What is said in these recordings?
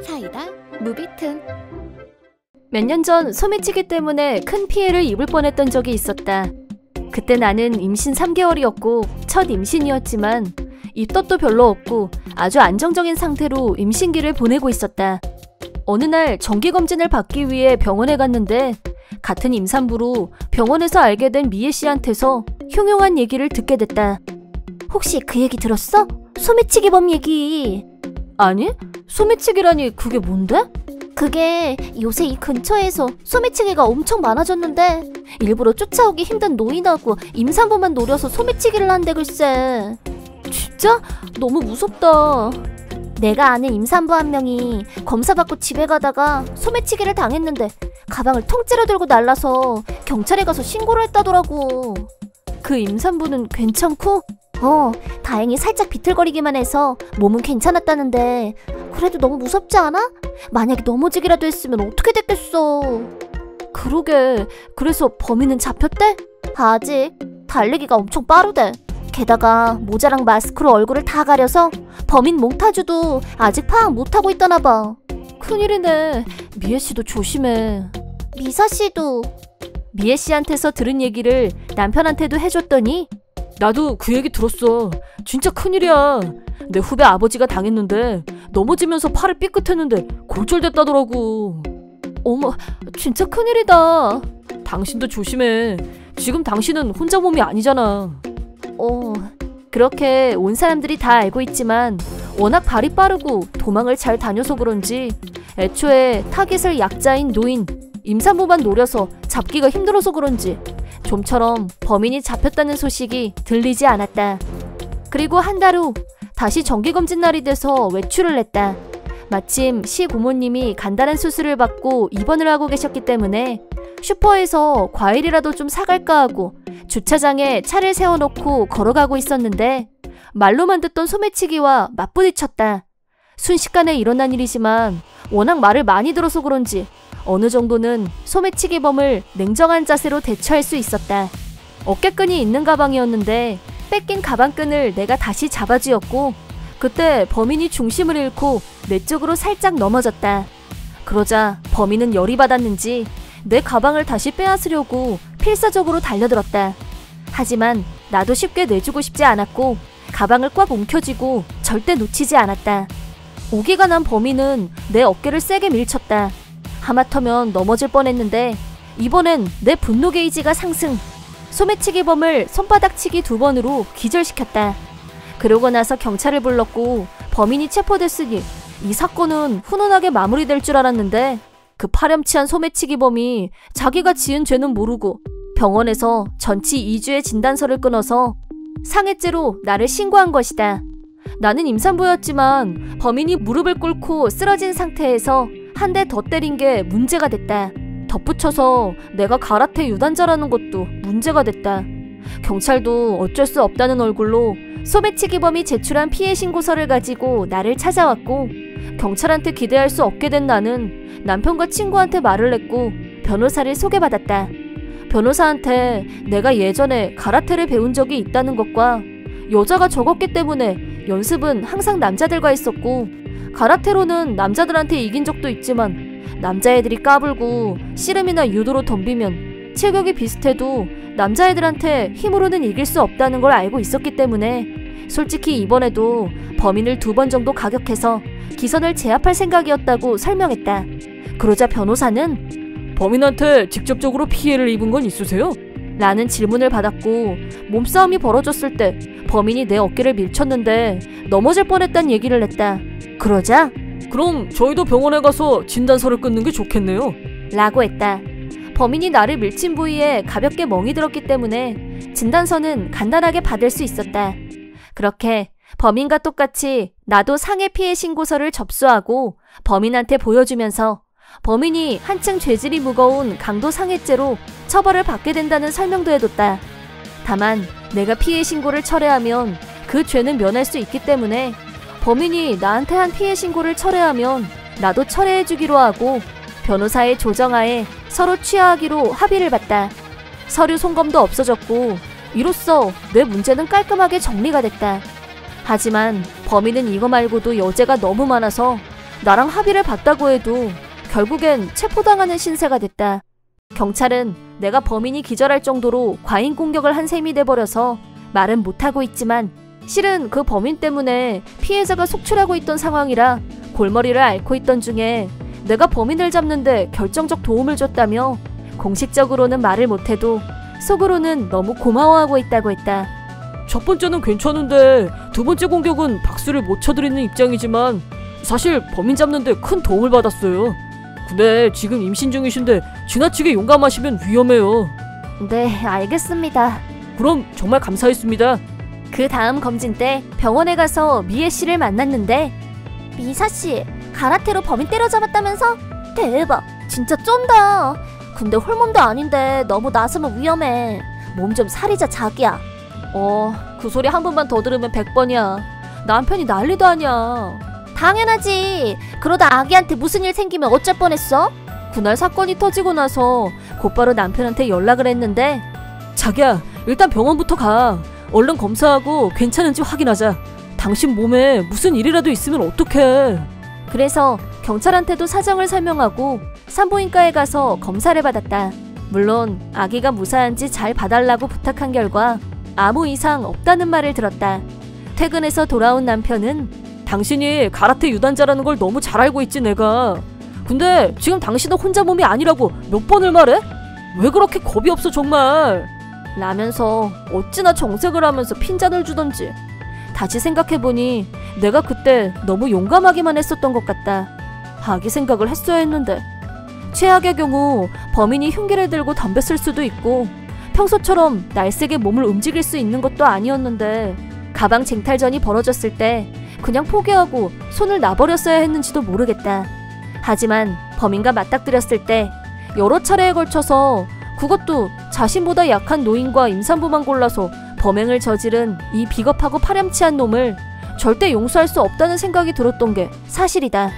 사이다 무비튼. 몇 년 전 소매치기 때문에 큰 피해를 입을 뻔했던 적이 있었다. 그때 나는 임신 3개월이었고 첫 임신이었지만 입덧도 별로 없고 아주 안정적인 상태로 임신기를 보내고 있었다. 어느 날 정기검진을 받기 위해 병원에 갔는데 같은 임산부로 병원에서 알게 된 미애 씨한테서 흉흉한 얘기를 듣게 됐다. 혹시 그 얘기 들었어? 소매치기범 얘기. 아니? 소매치기라니 그게 뭔데? 그게 요새 이 근처에서 소매치기가 엄청 많아졌는데 일부러 쫓아오기 힘든 노인하고 임산부만 노려서 소매치기를 한대 글쎄. 진짜? 너무 무섭다. 내가 아는 임산부 한 명이 검사받고 집에 가다가 소매치기를 당했는데 가방을 통째로 들고 날라서 경찰에 가서 신고를 했다더라고. 그 임산부는 괜찮고? 다행히 살짝 비틀거리기만 해서 몸은 괜찮았다는데 그래도 너무 무섭지 않아? 만약에 넘어지기라도 했으면 어떻게 됐겠어. 그러게. 그래서 범인은 잡혔대? 아직. 달리기가 엄청 빠르대. 게다가 모자랑 마스크로 얼굴을 다 가려서 범인 몽타주도 아직 파악 못하고 있더나 봐. 큰일이네. 미애 씨도 조심해. 미사 씨도. 미애 씨한테서 들은 얘기를 남편한테도 해줬더니 나도 그 얘기 들었어. 진짜 큰일이야. 내 후배 아버지가 당했는데 넘어지면서 팔을 삐끗했는데 골절됐다더라고. 어머, 진짜 큰일이다. 당신도 조심해. 지금 당신은 혼자 몸이 아니잖아. 그렇게 온 사람들이 다 알고 있지만 워낙 발이 빠르고 도망을 잘 다녀서 그런지 애초에 타깃을 약자인 노인, 임산부만 노려서 잡기가 힘들어서 그런지 좀처럼 범인이 잡혔다는 소식이 들리지 않았다. 그리고 한 달 후 다시 정기검진 날이 돼서 외출을 했다. 마침 시고모님이 간단한 수술을 받고 입원을 하고 계셨기 때문에 슈퍼에서 과일이라도 좀 사갈까 하고 주차장에 차를 세워놓고 걸어가고 있었는데 말로만 듣던 소매치기와 맞부딪혔다. 순식간에 일어난 일이지만 워낙 말을 많이 들어서 그런지 어느 정도는 소매치기범을 냉정한 자세로 대처할 수 있었다. 어깨끈이 있는 가방이었는데 뺏긴 가방끈을 내가 다시 잡아쥐었고 그때 범인이 중심을 잃고 내 쪽으로 살짝 넘어졌다. 그러자 범인은 열이 받았는지 내 가방을 다시 빼앗으려고 필사적으로 달려들었다. 하지만 나도 쉽게 내주고 싶지 않았고 가방을 꽉 움켜쥐고 절대 놓치지 않았다. 오기가 난 범인은 내 어깨를 세게 밀쳤다. 하마터면 넘어질 뻔했는데 이번엔 내 분노 게이지가 상승. 소매치기범을 손바닥치기 2번으로 기절시켰다. 그러고 나서 경찰을 불렀고 범인이 체포됐으니 이 사건은 훈훈하게 마무리될 줄 알았는데 그 파렴치한 소매치기범이 자기가 지은 죄는 모르고 병원에서 전치 2주의 진단서를 끊어서 상해죄로 나를 신고한 것이다. 나는 임산부였지만 범인이 무릎을 꿇고 쓰러진 상태에서 한 대 더 때린 게 문제가 됐다. 덧붙여서 내가 가라테 유단자라는 것도 문제가 됐다. 경찰도 어쩔 수 없다는 얼굴로 소매치기범이 제출한 피해 신고서를 가지고 나를 찾아왔고 경찰한테 기대할 수 없게 된 나는 남편과 친구한테 말을 했고 변호사를 소개받았다. 변호사한테 내가 예전에 가라테를 배운 적이 있다는 것과 여자가 적었기 때문에 연습은 항상 남자들과 했었고 가라테로는 남자들한테 이긴 적도 있지만 남자애들이 까불고 씨름이나 유도로 덤비면 체격이 비슷해도 남자애들한테 힘으로는 이길 수 없다는 걸 알고 있었기 때문에 솔직히 이번에도 범인을 2번 정도 가격해서 기선을 제압할 생각이었다고 설명했다. 그러자 변호사는 범인한테 직접적으로 피해를 입은 건 있으세요? 라는 질문을 받았고 몸싸움이 벌어졌을 때 범인이 내 어깨를 밀쳤는데 넘어질 뻔했단 얘기를 했다. 그러자 그럼 저희도 병원에 가서 진단서를 끊는 게 좋겠네요 라고 했다. 범인이 나를 밀친 부위에 가볍게 멍이 들었기 때문에 진단서는 간단하게 받을 수 있었다. 그렇게 범인과 똑같이 나도 상해 피해 신고서를 접수하고 범인한테 보여주면서 범인이 한층 죄질이 무거운 강도 상해죄로 처벌을 받게 된다는 설명도 해뒀다. 다만 내가 피해 신고를 철회하면 그 죄는 면할 수 있기 때문에 범인이 나한테 한 피해 신고를 철회하면 나도 철회해주기로 하고 변호사의 조정하에 서로 취하하기로 합의를 봤다. 서류 송검도 없어졌고 이로써 내 문제는 깔끔하게 정리가 됐다. 하지만 범인은 이거 말고도 여죄가 너무 많아서 나랑 합의를 봤다고 해도 결국엔 체포당하는 신세가 됐다. 경찰은 내가 범인이 기절할 정도로 과잉 공격을 한 셈이 돼버려서 말은 못하고 있지만 실은 그 범인 때문에 피해자가 속출하고 있던 상황이라 골머리를 앓고 있던 중에 내가 범인을 잡는데 결정적 도움을 줬다며 공식적으로는 말을 못해도 속으로는 너무 고마워하고 있다고 했다. 첫 번째는 괜찮은데 두 번째 공격은 박수를 못 쳐드리는 입장이지만 사실 범인 잡는데 큰 도움을 받았어요. 근데 지금 임신 중이신데 지나치게 용감하시면 위험해요. 네, 알겠습니다. 그럼 정말 감사했습니다. 그 다음 검진 때 병원에 가서 미애 씨를 만났는데 미사 씨, 가라테로 범인 때려잡았다면서? 대박, 진짜 쩐다. 근데 홀몸도 아닌데 너무 나서면 위험해. 몸 좀 사리자 자기야. 그 소리 한 번만 더 들으면 100번이야. 남편이 난리도 아니야. 당연하지. 그러다 아기한테 무슨 일 생기면 어쩔 뻔했어? 그날 사건이 터지고 나서 곧바로 남편한테 연락을 했는데 자기야, 일단 병원부터 가. 얼른 검사하고 괜찮은지 확인하자. 당신 몸에 무슨 일이라도 있으면 어떡해. 그래서 경찰한테도 사정을 설명하고 산부인과에 가서 검사를 받았다. 물론 아기가 무사한지 잘 봐달라고 부탁한 결과 아무 이상 없다는 말을 들었다. 퇴근해서 돌아온 남편은 당신이 가라테 유단자라는 걸 너무 잘 알고 있지 내가. 근데 지금 당신은 혼자 몸이 아니라고 몇 번을 말해? 왜 그렇게 겁이 없어 정말. 라면서 어찌나 정색을 하면서 핀잔을 주던지. 다시 생각해보니 내가 그때 너무 용감하기만 했었던 것 같다. 아기 생각을 했어야 했는데. 최악의 경우 범인이 흉기를 들고 덤볐을 수도 있고 평소처럼 날쌔게 몸을 움직일 수 있는 것도 아니었는데 가방 쟁탈전이 벌어졌을 때 그냥 포기하고 손을 놔버렸어야 했는지도 모르겠다. 하지만 범인과 맞닥뜨렸을 때 여러 차례에 걸쳐서 그것도 자신보다 약한 노인과 임산부만 골라서 범행을 저지른 이 비겁하고 파렴치한 놈을 절대 용서할 수 없다는 생각이 들었던 게 사실이다.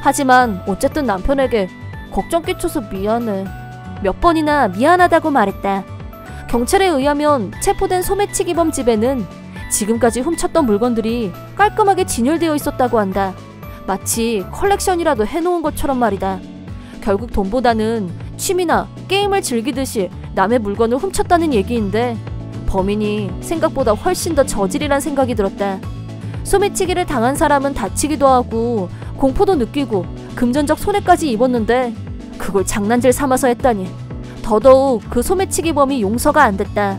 하지만 어쨌든 남편에게 걱정 끼쳐서 미안해. 몇 번이나 미안하다고 말했다. 경찰에 의하면 체포된 소매치기범 집에는 지금까지 훔쳤던 물건들이 깔끔하게 진열되어 있었다고 한다. 마치 컬렉션이라도 해놓은 것처럼 말이다. 결국 돈보다는 취미나 게임을 즐기듯이 남의 물건을 훔쳤다는 얘기인데 범인이 생각보다 훨씬 더 저질이란 생각이 들었다. 소매치기를 당한 사람은 다치기도 하고 공포도 느끼고 금전적 손해까지 입었는데 그걸 장난질 삼아서 했다니 더더욱 그 소매치기범이 용서가 안 됐다.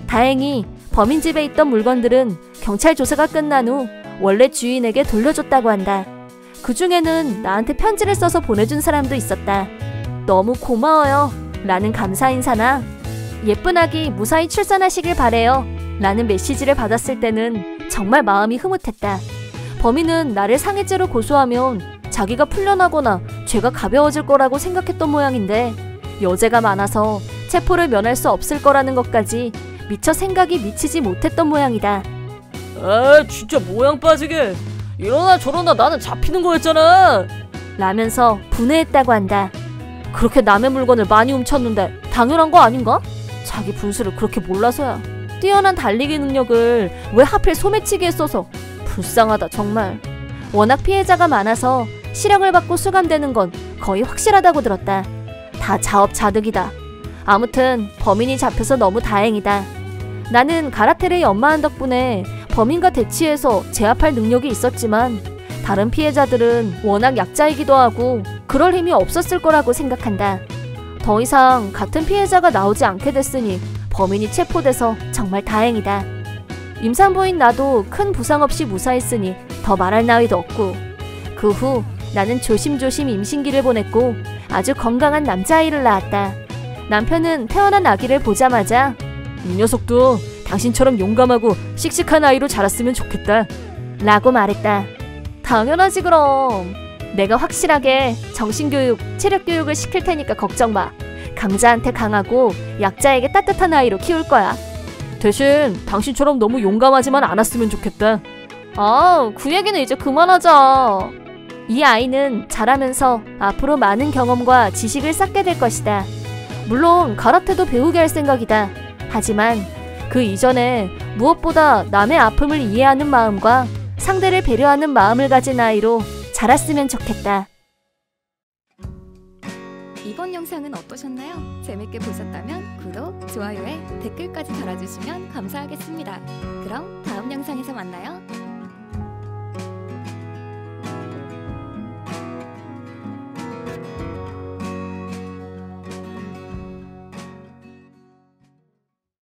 다행히 범인 집에 있던 물건들은 경찰 조사가 끝난 후 원래 주인에게 돌려줬다고 한다. 그 중에는 나한테 편지를 써서 보내준 사람도 있었다. 너무 고마워요 라는 감사 인사나 예쁜 아기 무사히 출산하시길 바래요 라는 메시지를 받았을 때는 정말 마음이 흐뭇했다. 범인은 나를 상해죄로 고소하면 자기가 풀려나거나 죄가 가벼워질 거라고 생각했던 모양인데 여죄가 많아서 체포를 면할 수 없을 거라는 것까지 미처 생각이 미치지 못했던 모양이다. 아 진짜 모양 빠지게. 이러나 저러나 나는 잡히는 거였잖아 라면서 분해했다고 한다. 그렇게 남의 물건을 많이 훔쳤는데 당연한 거 아닌가? 자기 분수를 그렇게 몰라서야. 뛰어난 달리기 능력을 왜 하필 소매치기에 써서. 불쌍하다 정말. 워낙 피해자가 많아서 실형을 받고 수감되는 건 거의 확실하다고 들었다. 다 자업자득이다. 아무튼 범인이 잡혀서 너무 다행이다. 나는 가라테를 연마한 덕분에 범인과 대치해서 제압할 능력이 있었지만 다른 피해자들은 워낙 약자이기도 하고 그럴 힘이 없었을 거라고 생각한다. 더 이상 같은 피해자가 나오지 않게 됐으니 범인이 체포돼서 정말 다행이다. 임산부인 나도 큰 부상 없이 무사했으니 더 말할 나위도 없고 그 후 나는 조심조심 임신기를 보냈고 아주 건강한 남자아이를 낳았다. 남편은 태어난 아기를 보자마자 이 녀석도 당신처럼 용감하고 씩씩한 아이로 자랐으면 좋겠다 라고 말했다. 당연하지 그럼. 내가 확실하게 정신교육, 체력교육을 시킬 테니까 걱정 마. 강자한테 강하고 약자에게 따뜻한 아이로 키울 거야. 대신 당신처럼 너무 용감하지만 않았으면 좋겠다. 그 얘기는 이제 그만하자. 이 아이는 자라면서 앞으로 많은 경험과 지식을 쌓게 될 것이다. 물론 가라테도 배우게 할 생각이다. 하지만 그 이전에 무엇보다 남의 아픔을 이해하는 마음과 상대를 배려하는 마음을 가진 아이로 자랐으면 좋겠다. 이번 영상은 어떠셨나요? 재밌게 보셨다면 구독, 좋아요에 댓글까지 달아주시면 감사하겠습니다. 그럼 다음 영상에서 만나요.